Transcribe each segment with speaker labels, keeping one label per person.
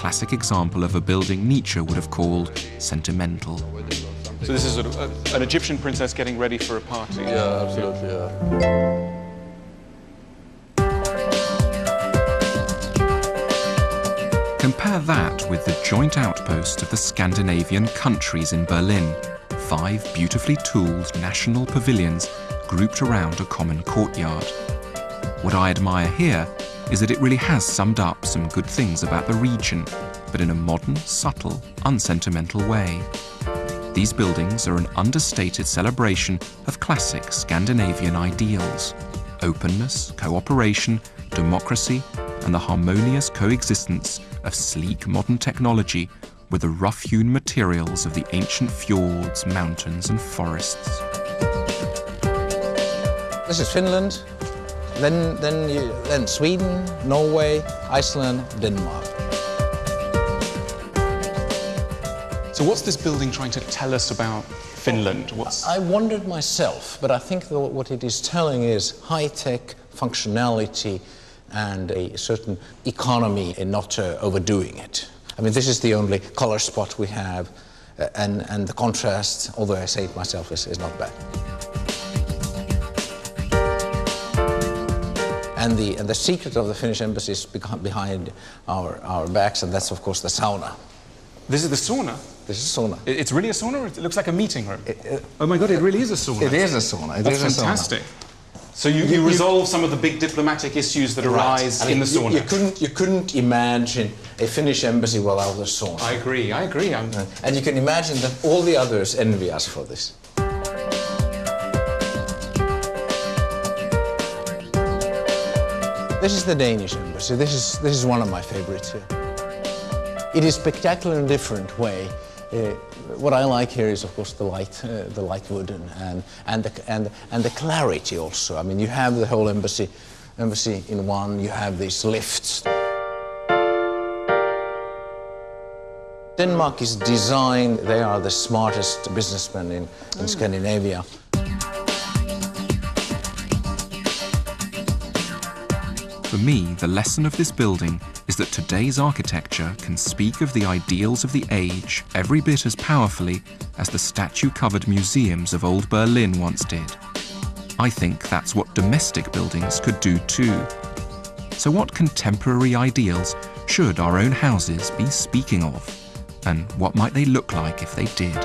Speaker 1: classic example of a building Nietzsche would have called sentimental.
Speaker 2: So this is sort of an Egyptian princess getting ready for a party.
Speaker 3: Yeah, absolutely, yeah.
Speaker 1: Compare that with the joint outpost of the Scandinavian countries in Berlin. 5 beautifully tooled national pavilions grouped around a common courtyard. What I admire here is that it really has summed up some good things about the region, but in a modern, subtle, unsentimental way. These buildings are an understated celebration of classic Scandinavian ideals: openness, cooperation, democracy, and the harmonious coexistence of sleek modern technology with the rough-hewn materials of the ancient fjords, mountains, and forests.
Speaker 4: This is Finland, then Sweden, Norway, Iceland, Denmark.
Speaker 2: So what's this building trying to tell us about Finland?
Speaker 4: I wondered myself, but I think that what it is telling is high-tech functionality and a certain economy in not overdoing it. I mean, this is the only color spot we have, and the contrast, although I say it myself, is not bad. And the secret of the Finnish embassy is behind our backs, and that's, of course, the sauna.
Speaker 2: This is the sauna?
Speaker 4: This is a sauna.
Speaker 2: It's really a sauna, or it looks like a meeting room? Oh my God, it really is a sauna.
Speaker 4: It is a sauna.
Speaker 2: That's fantastic. So you resolve some of the big diplomatic issues that arise in the sauna.
Speaker 4: You couldn't imagine a Finnish embassy without a sauna.
Speaker 2: I agree.
Speaker 4: And you can imagine that all the others envy us for this. This is the Danish embassy. This is one of my favorites here. It is spectacular in a different way. What I like here is, of course, the light wood and the clarity also. I mean, you have the whole embassy in one. You have these lifts. Denmark is designed. They are the smartest businessmen in Scandinavia.
Speaker 1: For me, the lesson of this building is that today's architecture can speak of the ideals of the age every bit as powerfully as the statue-covered museums of old Berlin once did. I think that's what domestic buildings could do too. So what contemporary ideals should our own houses be speaking of? And what might they look like if they did?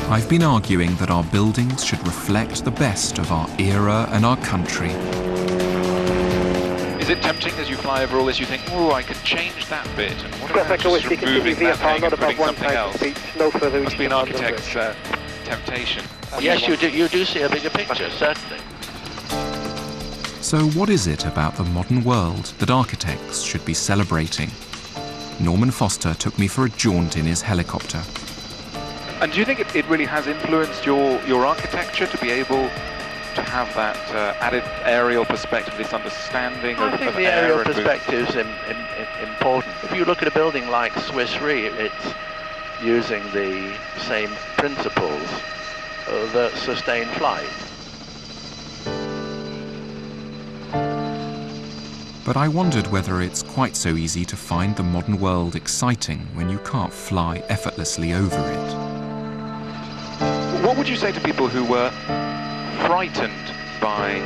Speaker 1: I've been arguing that our buildings should reflect the best of our era and our country.
Speaker 5: Is it tempting as you fly over all this, you think, oh, I could change that bit, and what about just removing that thing and putting something else? Must be an architect's temptation.
Speaker 6: Yes, you do see a bigger picture, certainly.
Speaker 1: So what is it about the modern world that architects should be celebrating? Norman Foster took me for a jaunt in his helicopter.
Speaker 5: And do you think it really has influenced your architecture to be able to have that added aerial perspective, this understanding of air?
Speaker 6: I think the aerial perspective is important. If you look at a building like Swiss Re, it's using the same principles that sustain flight.
Speaker 1: But I wondered whether it's quite so easy to find the modern world exciting when you can't fly effortlessly over it.
Speaker 5: What would you say to people who were frightened by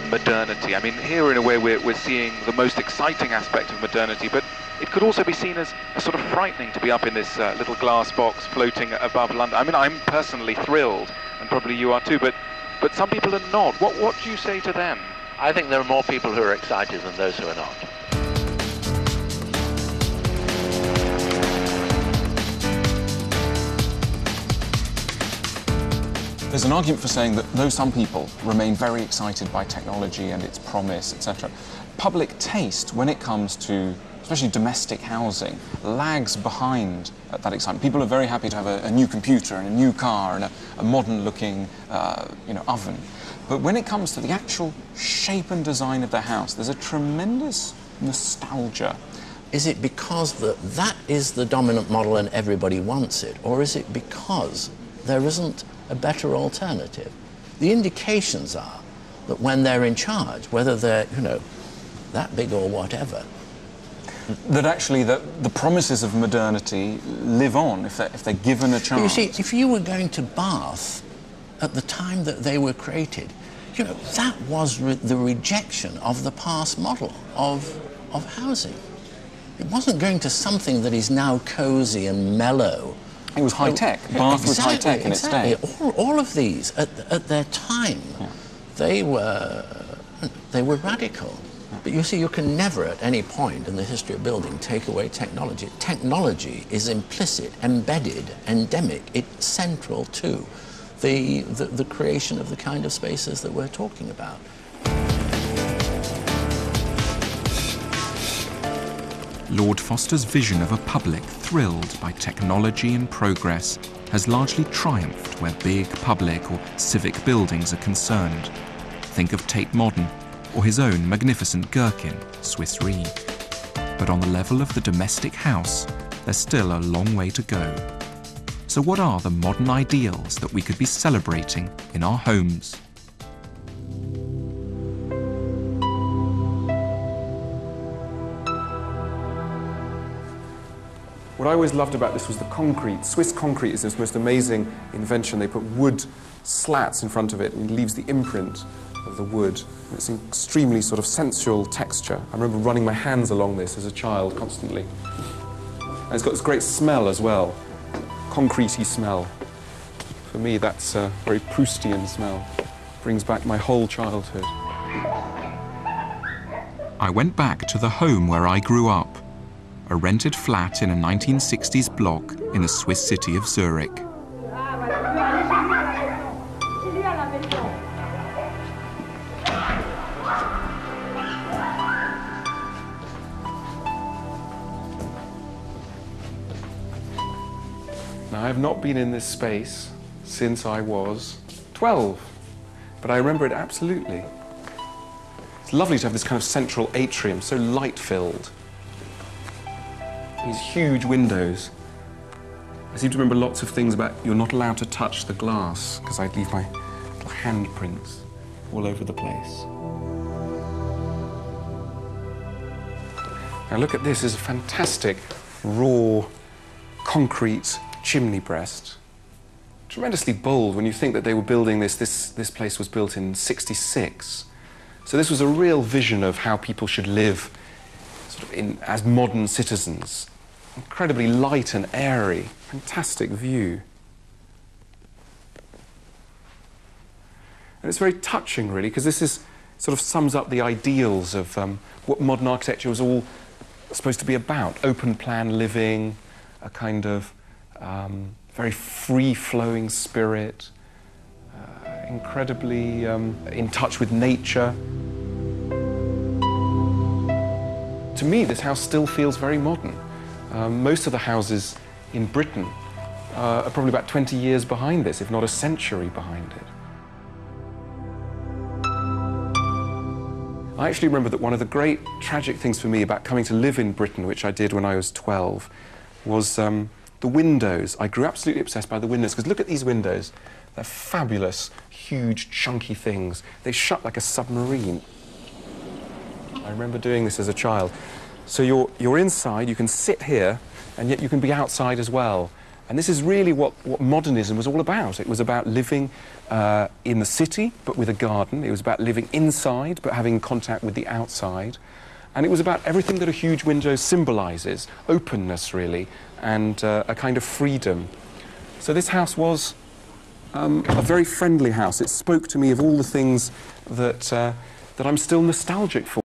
Speaker 5: modernity? I mean, here in a way we're seeing the most exciting aspect of modernity, but it could also be seen as sort of frightening to be up in this little glass box floating above London. I mean, I'm personally thrilled, and probably you are too, but some people are not. What do you say to them?
Speaker 6: I think there are more people who are excited than those who are not.
Speaker 2: There's an argument for saying that though some people remain very excited by technology and its promise, etc., public taste, when it comes to especially domestic housing, lags behind that excitement. People are very happy to have a new computer and a new car and a modern-looking oven. But when it comes to the actual shape and design of the house, there's a tremendous nostalgia.
Speaker 4: Is it because that is the dominant model and everybody wants it, or is it because there isn't a better alternative? The indications are that when they're in charge, whether they're, you know, that big or whatever,
Speaker 2: that actually the promises of modernity live on if they're given a chance.
Speaker 4: You see, if you were going to Bath at the time that they were created, you know, that was the rejection of the past model of housing. It wasn't going to something that is now cosy and mellow.
Speaker 2: It was high-tech. Bath was high-tech in its day.
Speaker 4: All of these, at their time, they were radical. But you see, you can never at any point in the history of building take away technology. Technology is implicit, embedded, endemic. It's central to the creation of the kind of spaces that we're talking about.
Speaker 1: Lord Foster's vision of a public thrilled by technology and progress has largely triumphed where big public or civic buildings are concerned. Think of Tate Modern, or his own magnificent Gherkin, Swiss Re. But on the level of the domestic house, there's still a long way to go. So what are the modern ideals that we could be celebrating in our homes?
Speaker 7: What I always loved about this was the concrete. Swiss concrete is this most amazing invention. They put wood slats in front of it and it leaves the imprint of the wood. It's an extremely sort of sensual texture. I remember running my hands along this as a child constantly. And it's got this great smell as well, concretey smell. For me, that's a very Proustian smell. Brings back my whole childhood.
Speaker 1: I went back to the home where I grew up, a rented flat in a 1960s block in the Swiss city of Zurich.
Speaker 7: Now, I have not been in this space since I was 12, but I remember it absolutely. It's lovely to have this kind of central atrium, so light-filled. These huge windows. I seem to remember lots of things about you're not allowed to touch the glass because I'd leave my little handprints all over the place. Now look at this, it's a fantastic raw concrete chimney breast. Tremendously bold when you think that they were building this. This place was built in '66. So this was a real vision of how people should live sort of as modern citizens. Incredibly light and airy, fantastic view. And it's very touching, really, because this is sort of sums up the ideals of what modern architecture was all supposed to be about. Open plan living, a kind of very free-flowing spirit, incredibly in touch with nature. To me, this house still feels very modern. Most of the houses in Britain are probably about 20 years behind this, if not a century behind it. I actually remember that one of the great tragic things for me about coming to live in Britain, which I did when I was 12, was the windows. I grew absolutely obsessed by the windows, because look at these windows. They're fabulous, huge, chunky things. They shut like a submarine. I remember doing this as a child. So you're inside, you can sit here, and yet you can be outside as well. And this is really what modernism was all about. It was about living in the city, but with a garden. It was about living inside, but having contact with the outside. And it was about everything that a huge window symbolises, openness, really, and a kind of freedom. So this house was a very friendly house. It spoke to me of all the things that I'm still nostalgic for.